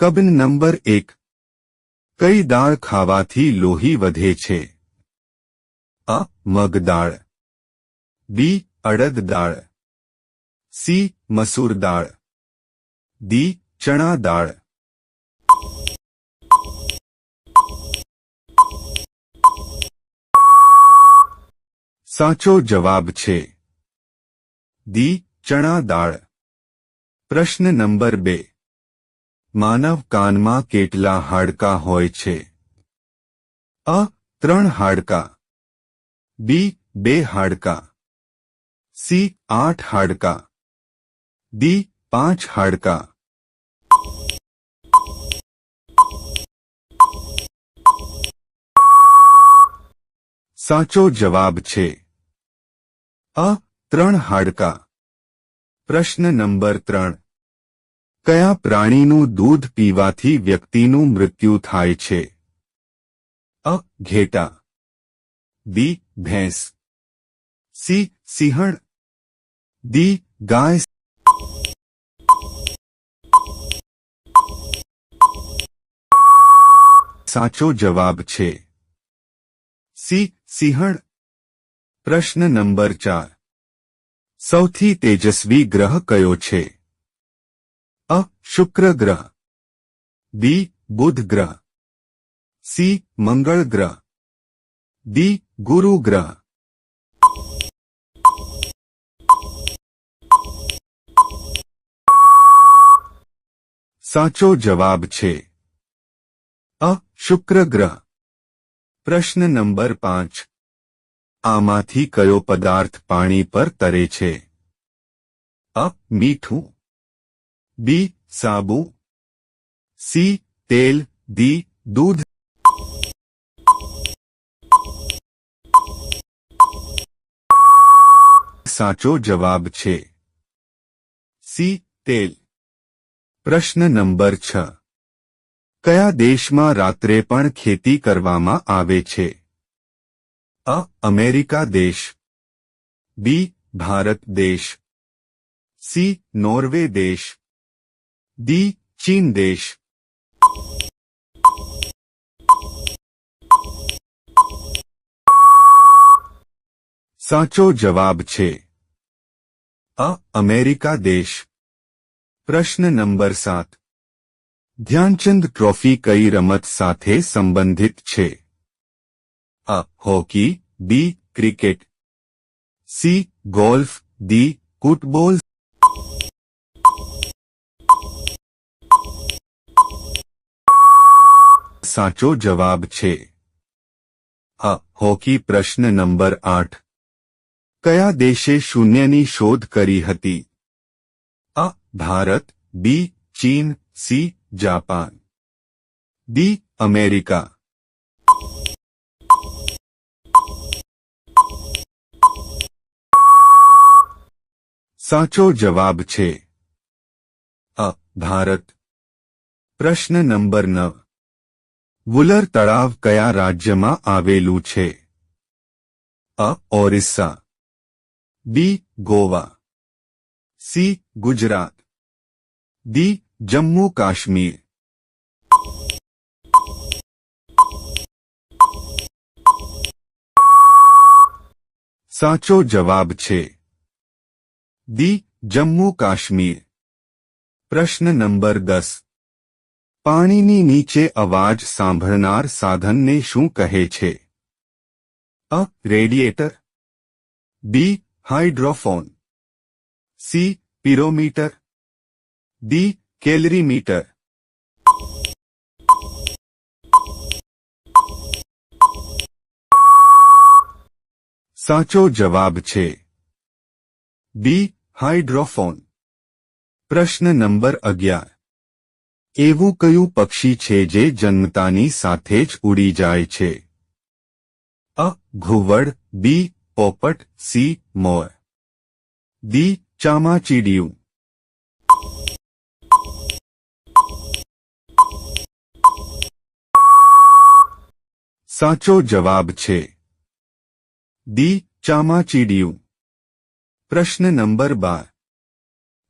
કબન number 1 કઈ દાળ ખાવાથી લોહી વધે છે? અ. મગ દાળ, બી. અડદ દાળ, સી. મસૂર દાળ, ડી. ચણા દાળ. સાચો જવાબ છે ડી. ચણા દાળ. પ્રશ્ન નંબર 2 માનવ કાનમાં કેટલા હાડકાં હોય છે? અ. 3 હાડકાં, બી. 2 હાડકાં, સી. 8 હાડકાં, ડી. 5 હાડકાં. સાચો જવાબ છે અ. 3 હાડકાં. પ્રશ્ન નંબર 3 કયા પ્રાણીનું દૂધ પીવાથી વ્યક્તિનું મૃત્યુ થાય છે? અ. ઘેટાં, બી. ભેંસ, સી. સિંહણ, ડી. ગાય. સાચો જવાબ છે સી. સિંહણ. પ્રશ્ન નંબર 4 સૌથી તેજસ્વી ગ્રહ કયો છે? અ. શુક્ર ગ્રહ, બી. બુધ ગ્રહ, સી. મંગળ ગ્રહ, ડી. ગુરુ ગ્રહ. સાચો જવાબ છે અ. શુક્ર ગ્રહ. પ્રશ્ન નંબર 5 આમાંથી કયો પદાર્થ પાણી પર તરે છે? અ. મીઠું, બી. સાબુ, સી. તેલ, ડી. દૂધ. સાચો જવાબ છે સી. તેલ. પ્રશ્ન નંબર 6 કયા દેશમાં રાત્રે પણ ખેતી કરવામાં આવે છે? અ. અમેરિકા દેશ, બી. ભારત દેશ, સી. નોર્વે દેશ, ડી. ચીન દેશ. સાચો જવાબ છે અ. અમેરિકા દેશ. પ્રશ્ન નંબર 7 ધ્યાનચંદ ટ્રોફી કઈ રમત સાથે સંબંધિત છે? A. Hockey, B. Cricket, C. Golf, D. Football. સાચો જવાબ છે અ. હોકી. પ્રશ્ન નંબર 8 કયા દેશે શૂન્યની શોધ કરી હતી? અ. ભારત, બી. ચીન, સી. Japan, D. અમેરિકા. સાચો જવાબ છે અ. ભારત. પ્રશ્ન નંબર 9 વુલર તળાવ કયા રાજ્યમાં આવેલું છે? અ. ઓરિસ્સા, બી. ગોવા, સી. ગુજરાત, ડી. જમ્મુ કાશ્મીર. સાચો જવાબ છે ડી. જમ્મુ કાશ્મીર. પ્રશ્ન નંબર 10 પાણીની નીચે અવાજ સાંભળનાર સાધનને શું કહે છે? અ. રેડિએટર, બી. હાઇડ્રોફોન, સી. પિરોમીટર, ડી. કેલરીમીટર. સાચો જવાબ છે બી. હાઇડ્રોફોન. પ્રશ્ન નંબર 11 એવું કયું પક્ષી છે જે જન્મતાની સાથે જ ઉડી જાય છે? અ. ઘુવડ, બી. પોપટ, સી. મોર, ડી. ચામાચીડિયું. સાચો જવાબ છે ડી. ચામાચીડિયું. પ્રશ્ન નંબર 12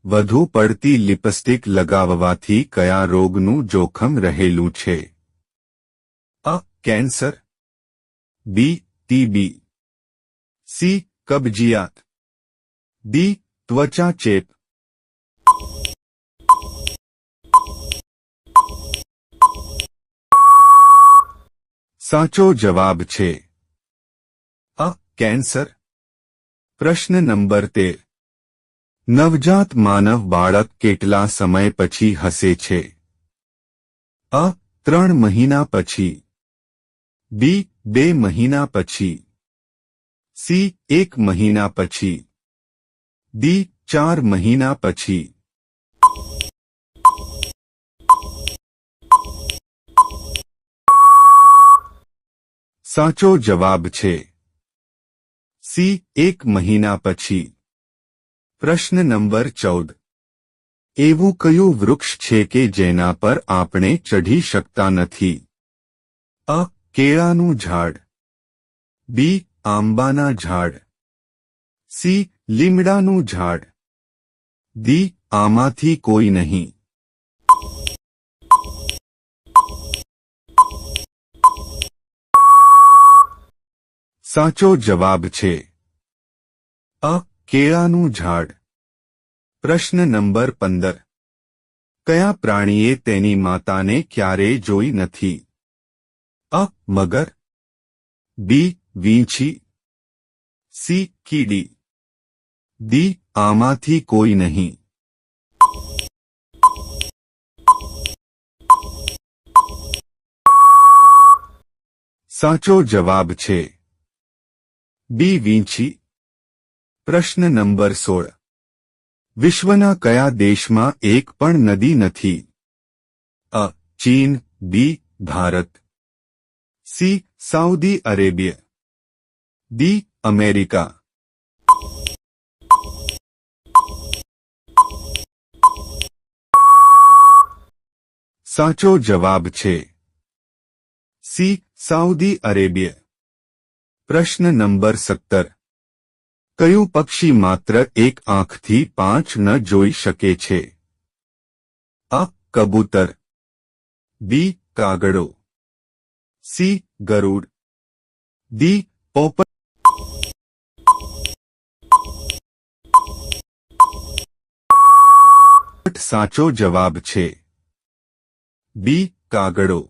વધુ પડતી લિપસ્ટિક લગાવવાથી કયા રોગનું જોખમ રહેલું છે? A. Cancer, B. TB, C. કબજિયાત, ડી. ત્વચા ચેપ. સાચો જવાબ છે અ. કેન્સર. પ્રશ્ન નંબર 13. નવજાત માનવ બાળક કેટલા સમય પછી હસે છે? અ. 3 મહિના પછી, બી. 2 મહિના પછી, સી. 1 મહિના પછી, ડી. 4 મહિના પછી. સાચો જવાબ છે સી. 1 મહિના પછી. પ્રશ્ન નંબર 14. એવું કયું વૃક્ષ છે કે જેના પર આપણે ચઢી શકતા નથી? અ. કેળાનું ઝાડ, બી. આંબાના ઝાડ, સી. લીમડાનું ઝાડ, ડી. આમાંથી કોઈ નહીં. સાચો જવાબ છે અ. કેળાનું ઝાડ. પ્રશ્ન નંબર 15. કયા પ્રાણીએ તેની માતાને ક્યારેય જોઈ નથી? અ. મગર, બી. વીંછી, સી. કીડી, ડી. આમાંથી કોઈ નહીં. સાચો જવાબ છે બી. વીંછી. પ્રશ્ન નંબર 16. વિશ્વના કયા દેશમાં એક પણ નદી નથી? અ. ચીન, B. Bharat, C. Saudi Arabia, D. America. સાચો જવાબ છે સી. Saudi Arabia. પ્રશ્ન નંબર 17. કયું પક્ષી માત્ર એક આંખથી 5 ન જોઈ શકે છે? અ. કબૂતર, બી. કાગડો, સી. ગરુડ, ડી. પોપટ. સાચો જવાબ છે બી. કાગડો.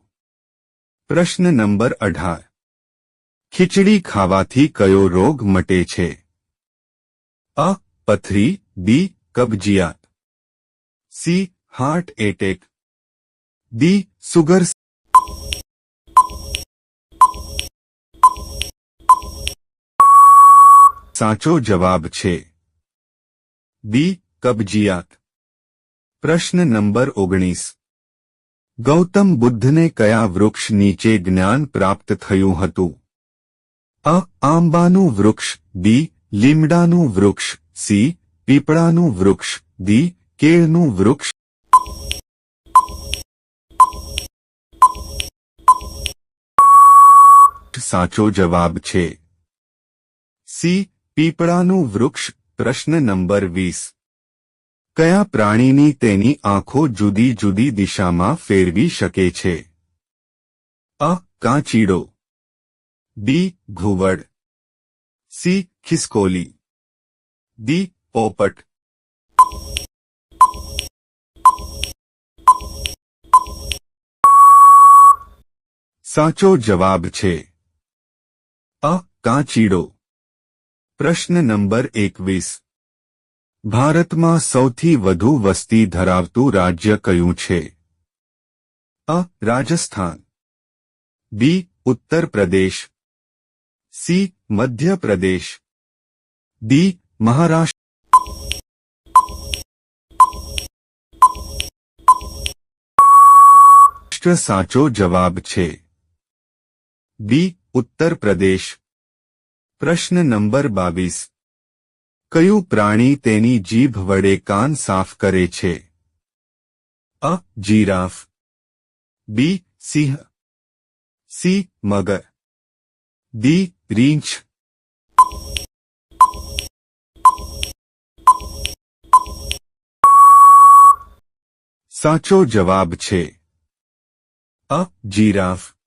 પ્રશ્ન નંબર 18. ખીચડી ખાવાથી કયો રોગ મટે છે? અ. પથરી, બી. કબજિયાત, C. Heart attack, D. Sugar. સાચો જવાબ છે બી. કબજિયાત. પ્રશ્ન નંબર 19. ગૌતમ બુદ્ધને કયા વૃક્ષ નીચે જ્ઞાન પ્રાપ્ત થયું હતું? અ. આંબાનું વૃક્ષ, બી. લીમડાનું વૃક્ષ, સી. પીપળાનું વૃક્ષ, ડી. કેળનું વૃક્ષ. સાચો જવાબ છે સી. પીપળાનું વૃક્ષ. પ્રશ્ન નંબર 20. કયા પ્રાણીની તેની આંખો જુદી જુદી દિશામાં ફેરવી શકે છે? અ. કાંચીડો, બી. ઘુવડ, સી. ખિસકોલી, ડી. પોપટ. સાચો જવાબ છે અ. કાંચીડો. પ્રશ્ન નંબર 21. ભારતમાં સૌથી વધુ વસ્તી ધરાવતું રાજ્ય કયું છે? અ. રાજસ્થાન, બી. ઉત્તર પ્રદેશ, સી. મધ્ય પ્રદેશ, ડી. મહારાષ્ટ્ર. સાચો જવાબ છે બી. ઉત્તર પ્રદેશ. પ્રશ્ન નંબર 22. કયું પ્રાણી તેની જીભ વડે કાન સાફ કરે છે? અ. જીરાફ, બી. સિંહ, સી. મગર, ડી. રીંછ. સાચો જવાબ છે અ. જીરાફ.